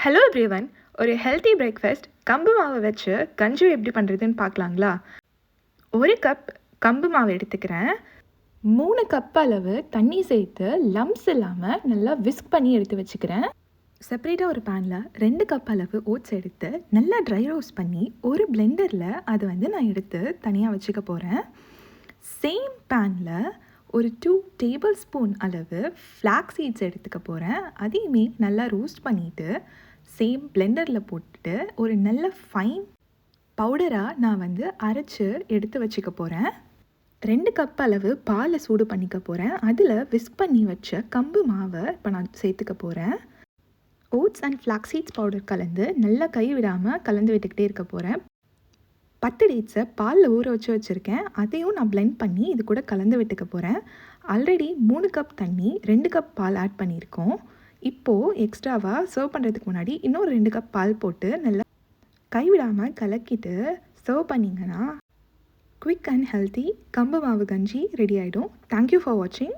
Hello everyone. ஒரு healthy breakfast கம்பு மாவை வச்சு கஞ்சி எப்படி பண்ணுறதுன்னு பார்க்கலாங்களா? ஒரு கப் கம்பு மாவு எடுத்துக்கிறேன். 3 கப் அளவு தண்ணி சேர்த்து லம்ப்ஸ் இல்லாமல் நல்லா விஸ்க் பண்ணி எடுத்து வச்சுக்கிறேன். செப்பரேட்டாக ஒரு பேனில் 2 கப் அளவு ஓட்ஸ் எடுத்து நல்லா ட்ரை ரோஸ்ட் பண்ணி ஒரு பிளெண்டரில் அதை நான் எடுத்து தனியாக வச்சுக்க போகிறேன். சேம் பேனில் ஒரு 2 டேபிள் ஸ்பூன் அளவு ஃப்ளாக்ஸ் சீட்ஸ் எடுத்துக்க போகிறேன். அதையுமே நல்லா ரோஸ்ட் பண்ணிவிட்டு சேம் பிளெண்டரில் போட்டுட்டு ஒரு நல்ல ஃபைன் பவுடராக நான் அரைச்சி எடுத்து வச்சுக்க போகிறேன். 2 கப் அளவு பாலை சூடு பண்ணிக்க போகிறேன். அதில் விஸ்க் பண்ணி வச்ச கம்பு மாவை இப்போ நான் சேர்த்துக்க போகிறேன். Oats and flax seeds powder கலந்து நல்லா கை விடாமல் கலந்து விட்டுக்கிட்டே இருக்க போகிறேன். 10 டேட்ஸை பாலில் ஊற வச்சுருக்கேன். அதையும் நான் பிளெண்ட் பண்ணி இது கூட கலந்து விட்டுக்க போகிறேன். ஆல்ரெடி 3 கப் தண்ணி 2 கப் பால் ஆட் பண்ணியிருக்கோம். இப்போது எக்ஸ்ட்ராவாக சர்வ் பண்ணுறதுக்கு முன்னாடி இன்னொரு 2 கப் பால் போட்டு நல்லா கைவிடாமல் கலக்கிட்டு சர்வ் பண்ணிங்கன்னா குவிக் அண்ட் ஹெல்த்தி கம்பு மாவு கஞ்சி ரெடி ஆகிடும். தேங்க்யூ ஃபார் வாட்சிங்.